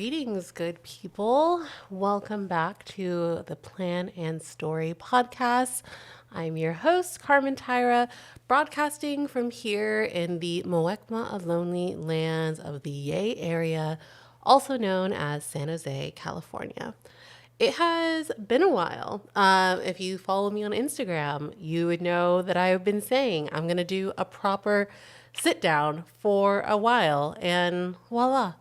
Greetings, good people. Welcome back to the Plan and Story podcast. I'm your host, Carman Tyra, broadcasting from here in the Muwekma Ohlone lands of the Yay area, also known as San Jose, California. It has been a while. If you follow me on Instagram, you would know that I've been saying I'm going to do a proper sit down for a while, and voila.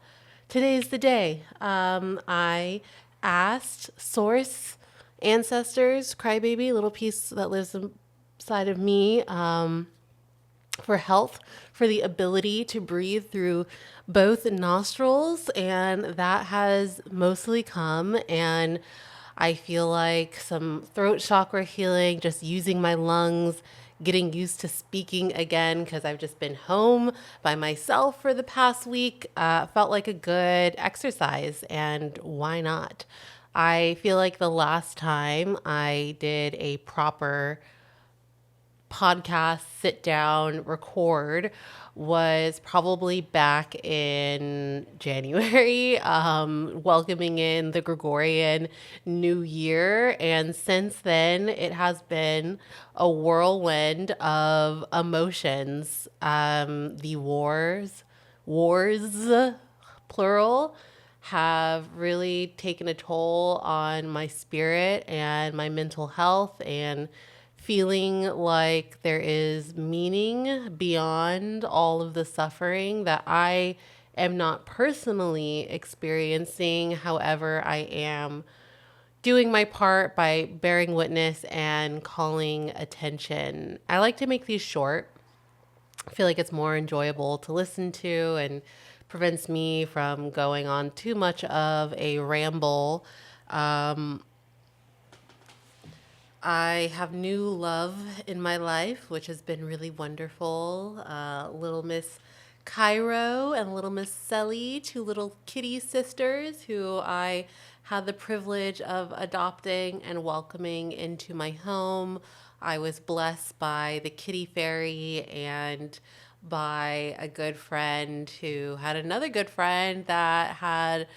Today's the day. I asked source ancestors, crybaby, little piece that lives inside of me, for health, for the ability to breathe through both nostrils, and that has mostly come. And I feel like some throat chakra healing, just using my lungs, getting used to speaking again because I've just been home by myself for the past week. Felt like a good exercise, and why not? I feel like the last time I did a proper podcast, sit down, record was probably back in January, welcoming in the Gregorian New Year. And since then, it has been a whirlwind of emotions. The wars, plural, have really taken a toll on my spirit and my mental health, and feeling like there is meaning beyond all of the suffering that I am not personally experiencing. However, I am doing my part by bearing witness and calling attention. I like to make these short. I feel like it's more enjoyable to listen to and prevents me from going on too much of a ramble. I have new love in my life, which has been really wonderful. Little Miss Cairo and Little Miss Selly, two little kitty sisters who I had the privilege of adopting and welcoming into my home. I was blessed by the kitty fairy and by a good friend who had another good friend that had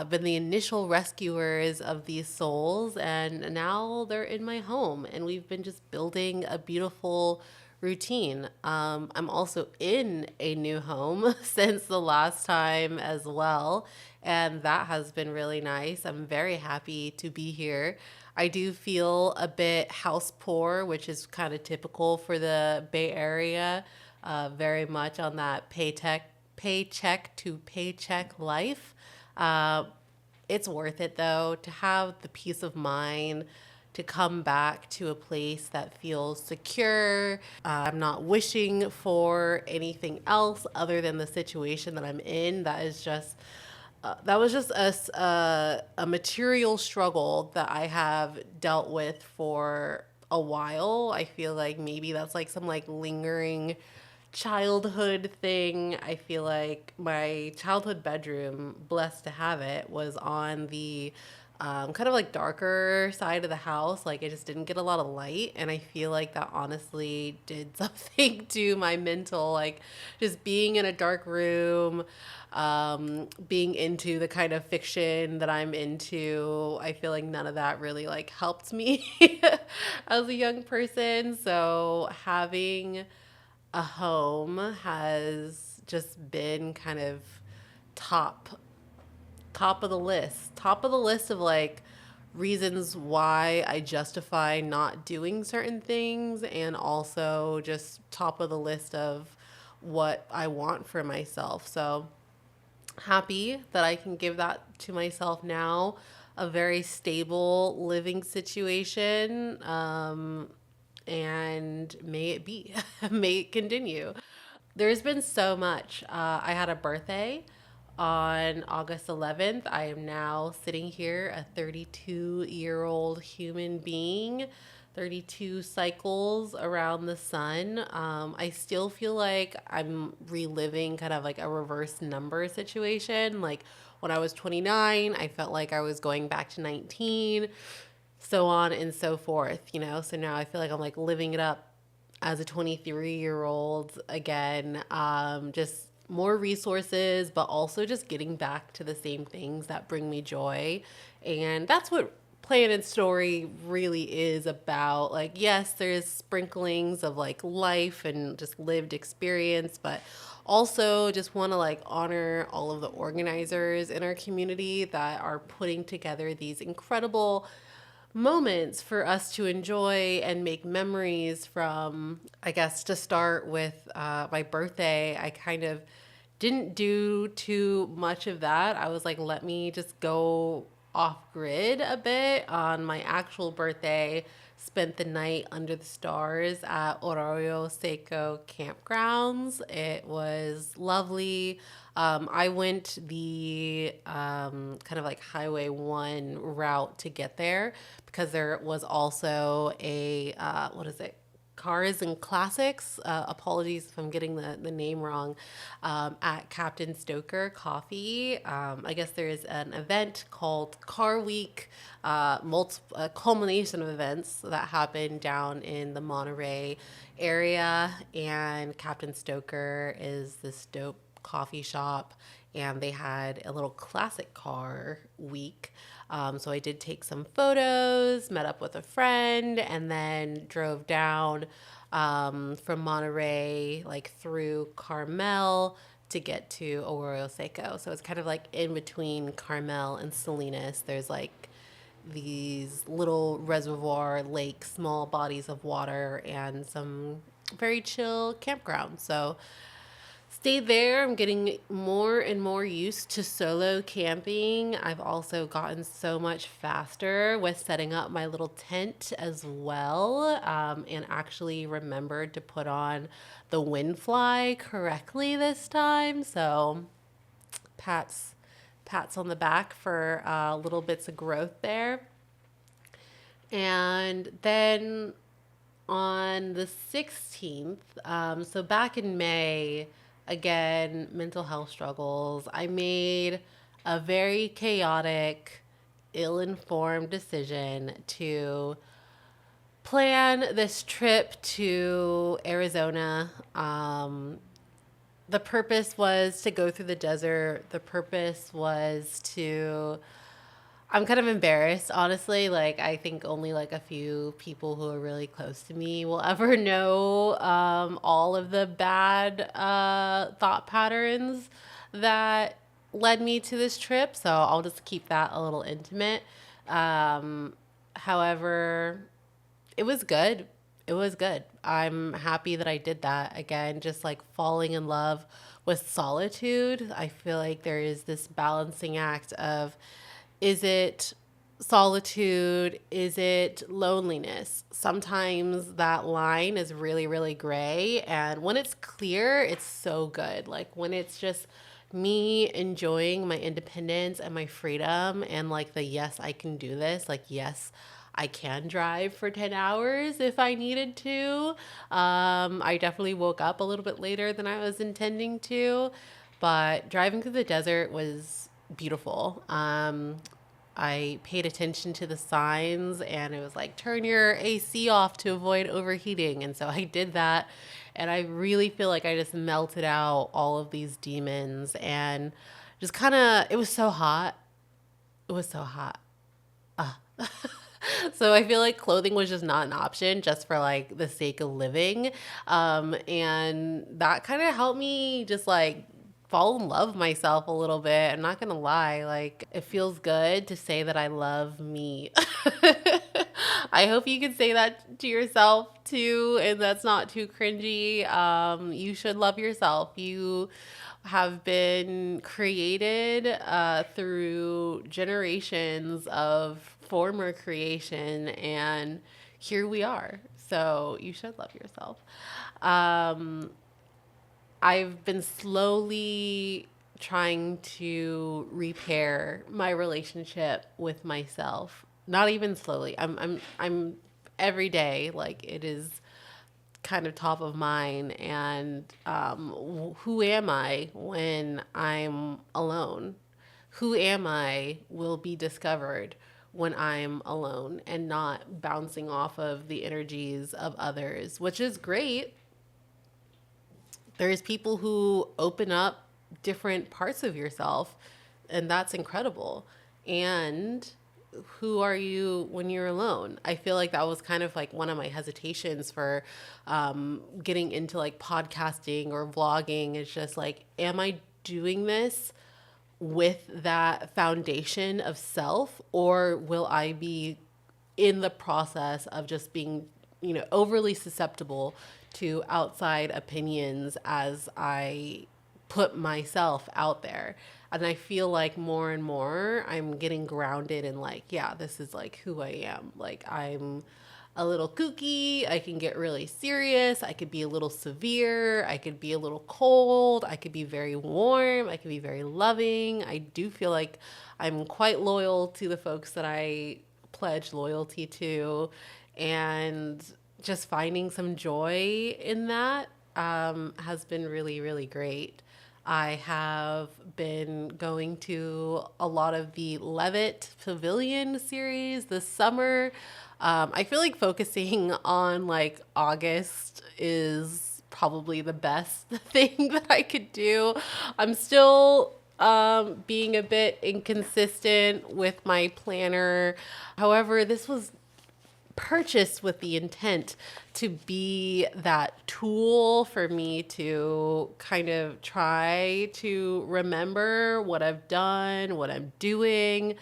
been the initial rescuers of these souls, and now they're in my home, and we've been just building a beautiful routine. I'm also in a new home since the last time as well, and that has been really nice. I'm very happy to be here. I do feel a bit house poor, which is kind of typical for the Bay Area, very much on that paycheck to paycheck life. It's worth it, though, to have the peace of mind to come back to a place that feels secure. I'm not wishing for anything else other than the situation that I'm in. That was just a material struggle that I have dealt with for a while. I feel like maybe that's like some like lingering childhood thing. I feel like my childhood bedroom, blessed to have it, was on the kind of like darker side of the house. Like it just didn't get a lot of light. And I feel like that honestly did something to my mental, like just being in a dark room, being into the kind of fiction that I'm into. I feel like none of that really like helped me as a young person. So having a home has just been kind of top top of the list of like reasons why I justify not doing certain things, and also just top of the list of what I want for myself. So happy that I can give that to myself now, a very stable living situation. And may it be, may it continue. There's been so much. I had a birthday on August 11th. I am now sitting here, a 32-year-old human being, 32 cycles around the sun. I still feel like I'm reliving kind of like a reverse number situation. Like when I was 29, I felt like I was going back to 19, so on and so forth, you know? So now I feel like I'm like living it up as a 23-year-old again, just more resources, but also just getting back to the same things that bring me joy. And that's what Planet Story really is about. Like, yes, there's sprinklings of like life and just lived experience, but also just want to like honor all of the organizers in our community that are putting together these incredible moments for us to enjoy and make memories from. I guess to start with my birthday, I kind of didn't do too much of that. I was like, let me just go off grid a bit on my actual birthday. Spent the night under the stars at Arroyo Seco campgrounds. It was lovely. I went the kind of like Highway 1 route to get there because there was also a, what is it? Cars and Classics. Apologies if I'm getting the name wrong. At Captain Stoker Coffee. I guess there is an event called Car Week, a culmination of events that happen down in the Monterey area. And Captain Stoker is this dope coffee shop, and they had a little classic car week. So I did take some photos, met up with a friend, and then drove down from Monterey, like through Carmel to get to Arroyo Seco. So it's kind of like in between Carmel and Salinas. There's like these little reservoir lake, small bodies of water, and some very chill campgrounds. So stayed there. I'm getting more and more used to solo camping. I've also gotten so much faster with setting up my little tent as well, and actually remembered to put on the wind fly correctly this time. So pats pats on the back for little bits of growth there. And then on the 16th, so back in May, again, mental health struggles. I made a very chaotic, ill informed decision to plan this trip to Arizona. The purpose was to go through the desert. The purpose was to, I'm kind of embarrassed, honestly. Like, I think only like a few people who are really close to me will ever know all of the bad thought patterns that led me to this trip. So I'll just keep that a little intimate. However, it was good. It was good. I'm happy that I did that. Again, just like falling in love with solitude. I feel like there is this balancing act of, is it solitude? Is it loneliness? Sometimes that line is really, really gray. And when it's clear, it's so good. Like when it's just me enjoying my independence and my freedom and like the yes, I can do this. Like, yes, I can drive for 10 hours if I needed to. I definitely woke up a little bit later than I was intending to, but driving through the desert was beautiful. I paid attention to the signs and it was like, turn your AC off to avoid overheating. And so I did that. And I really feel like I just melted out all of these demons and just kind of, it was so hot. It was so hot. So I feel like clothing was just not an option just for like the sake of living. And that kind of helped me just like fall in love with myself a little bit. I'm not gonna lie, like it feels good to say that I love me. I hope you can say that to yourself too, and that's not too cringy. You should love yourself. You have been created through generations of former creation, and here we are. So you should love yourself. I've been slowly trying to repair my relationship with myself. Not even slowly. I'm every day, like it is kind of top of mind. And who am I when I'm alone? Who am I will be discovered when I'm alone and not bouncing off of the energies of others, which is great. There's people who open up different parts of yourself, and that's incredible. And who are you when you're alone? I feel like that was kind of like one of my hesitations for getting into like podcasting or vlogging. It's just like, am I doing this with that foundation of self, or will I be in the process of just being, overly susceptible to outside opinions as I put myself out there? And I feel like more and more I'm getting grounded in like, yeah, this is like who I am. Like, I'm a little kooky. I can get really serious. I could be a little severe. I could be a little cold. I could be very warm. I could be very loving. I do feel like I'm quite loyal to the folks that I pledge loyalty to. And just finding some joy in that has been really, really great. I have been going to a lot of the Levitt Pavilion series this summer. I feel like focusing on like August is probably the best thing that I could do. I'm still being a bit inconsistent with my planner. However, this was purchased with the intent to be that tool for me to kind of try to remember what I've done, what I'm doing.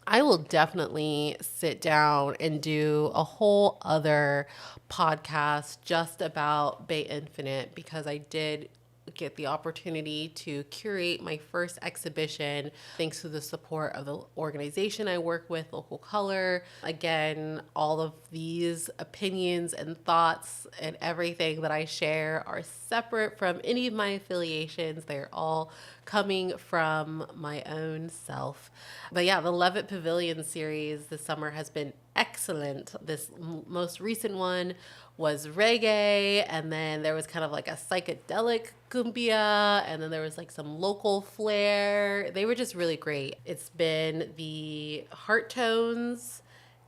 I will definitely sit down and do a whole other podcast just about Bay Infinite, because I did get the opportunity to curate my first exhibition thanks to the support of the organization I work with, Local Color. Again, all of these opinions and thoughts and everything that I share are separate from any of my affiliations. They're all coming from my own self. But yeah, the Levitt Pavilion series this summer has been excellent. This most recent one was reggae, and then there was kind of like a psychedelic cumbia, and then there was like some local flair. They were just really great. It's been the heart tones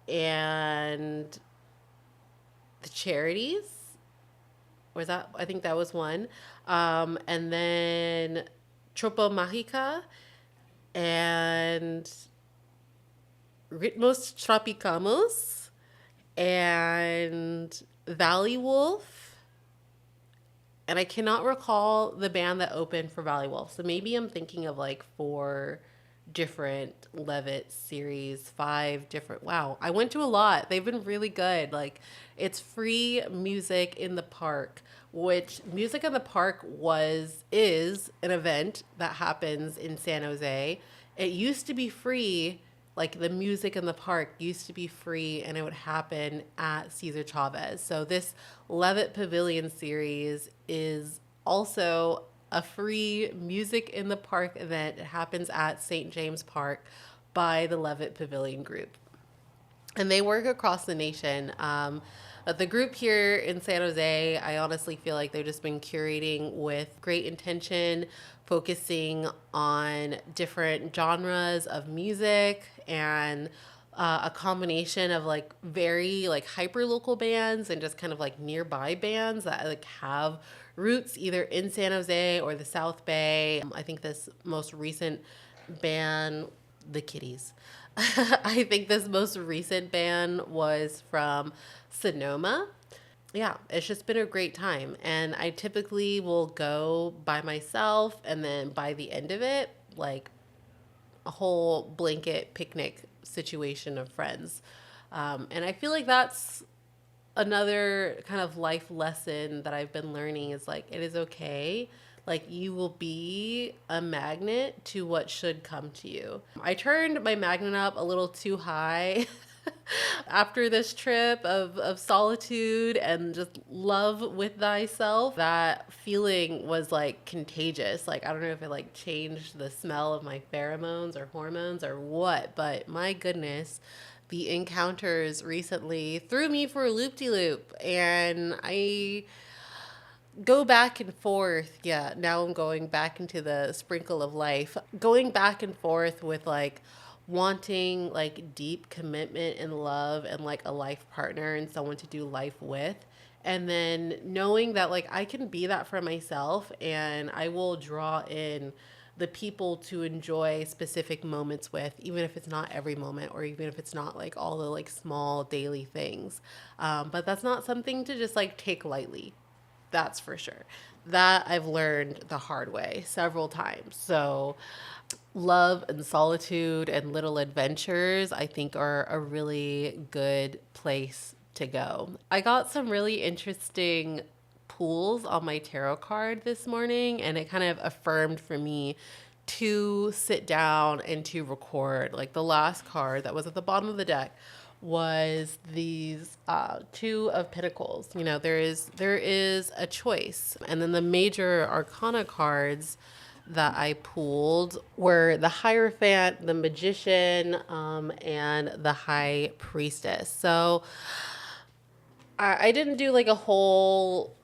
and the charities. Was that? I think that was one. And then Tropo Mágica and Ritmos Tropicamos and Valley Wolf. And I cannot recall the band that opened for Valley Wolf. So maybe I'm thinking of like 4 different Levitt series, 5 different. Wow, I went to a lot. They've been really good. Like, it's free music in the park, which Music in the Park is an event that happens in San Jose. It used to be free. Like, the music in the park used to be free, and it would happen at Cesar Chavez. So this Levitt Pavilion series is also a free music in the park event. It happens at St. James Park by the Levitt Pavilion Group. And they work across the nation. The group here in San Jose, I honestly feel like they've just been curating with great intention, focusing on different genres of music and a combination of like very like hyper local bands and just kind of like nearby bands that like have roots either in San Jose or the South Bay. I think this most recent band, the Kitties. I think this most recent band was from Sonoma. Yeah, it's just been a great time. And I typically will go by myself, and then by the end of it, like a whole blanket picnic situation of friends. And I feel like that's another kind of life lesson that I've been learning is like, it is okay. Like, you will be a magnet to what should come to you. I turned my magnet up a little too high after this trip of solitude and just love with thyself. That feeling was like contagious. Like, I don't know if it like changed the smell of my pheromones or hormones or what, but my goodness, the encounters recently threw me for a loop-de-loop, and I go back and forth. Yeah, now I'm going back into the sprinkle of life, going back and forth with like wanting like deep commitment and love and like a life partner and someone to do life with, And then knowing that like I can be that for myself, and I will draw in the people to enjoy specific moments with, even if it's not every moment, or even if it's not like all the like small daily things. But that's not something to just like take lightly. That's for sure. That I've learned the hard way several times. So, love and solitude and little adventures, I think, are a really good place to go. I got some really interesting pulls on my tarot card this morning, and it kind of affirmed for me to sit down and to record. Like the last card that was at the bottom of the deck was these two of pentacles. You know, there is a choice, and then the major arcana cards that I pulled were the Hierophant, the Magician, and the High Priestess. So I didn't do like a whole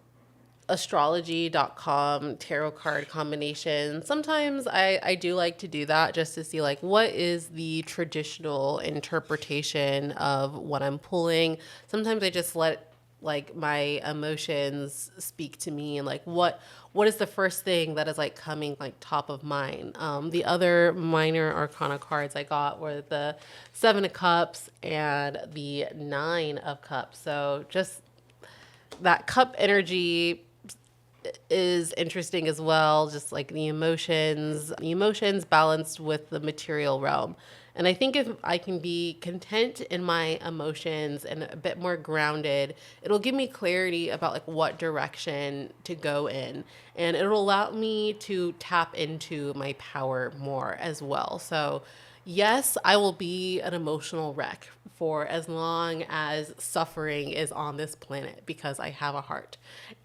astrology.com tarot card combination. Sometimes I do like to do that just to see like what is the traditional interpretation of what I'm pulling. Sometimes I just let like my emotions speak to me, and like what is the first thing that is like coming like top of mind. The other minor arcana cards I got were the Seven of Cups and the Nine of Cups. So just that cup energy is interesting as well, just like the emotions balanced with the material realm. And I think if I can be content in my emotions and a bit more grounded, it'll give me clarity about like what direction to go in, and it'll allow me to tap into my power more as well. So yes, I will be an emotional wreck for as long as suffering is on this planet because I have a heart.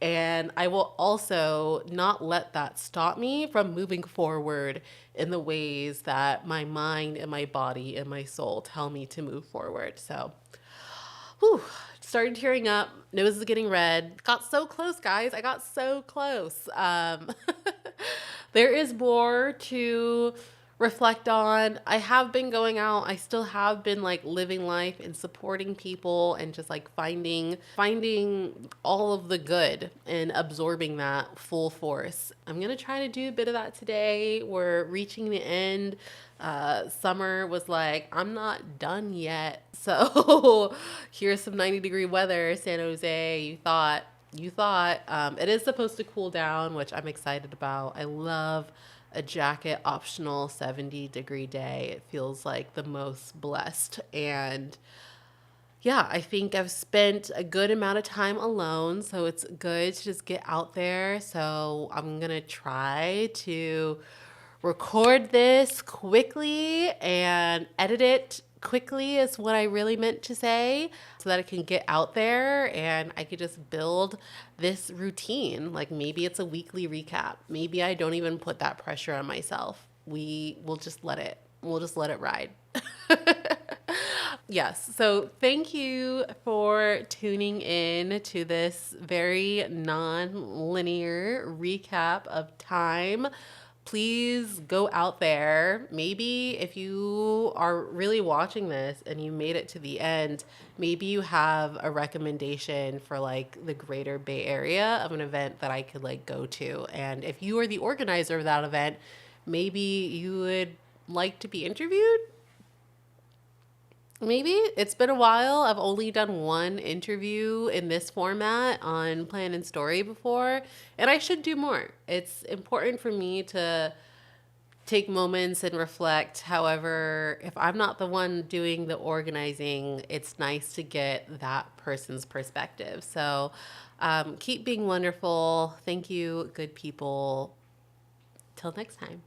And I will also not let that stop me from moving forward in the ways that my mind and my body and my soul tell me to move forward. So, whew, started tearing up. Nose is getting red. Got so close, guys. I got so close. There is more to reflect on. I have been going out. I still have been like living life and supporting people and just like finding all of the good and absorbing that full force. I'm going to try to do a bit of that today. We're reaching the end. Summer was like, I'm not done yet. So here's some 90-degree weather, San Jose. You thought it is supposed to cool down, which I'm excited about. I love a jacket optional 70-degree day. It feels like the most blessed. And yeah, I think I've spent a good amount of time alone, so it's good to just get out there. So I'm going to try to record this quickly and edit it quickly is what I really meant to say, so that it can get out there and I could just build this routine. Like maybe it's a weekly recap. Maybe I don't even put that pressure on myself. We'll just let it ride. Yes. So thank you for tuning in to this very non-linear recap of time. Please go out there. Maybe if you are really watching this and you made it to the end, maybe you have a recommendation for like the greater Bay Area of an event that I could like go to. And if you are the organizer of that event, maybe you would like to be interviewed. Maybe it's been a while. I've only done one interview in this format on Plan and Story before, and I should do more. It's important for me to take moments and reflect. However, if I'm not the one doing the organizing, it's nice to get that person's perspective. So keep being wonderful. Thank you, good people. Till next time.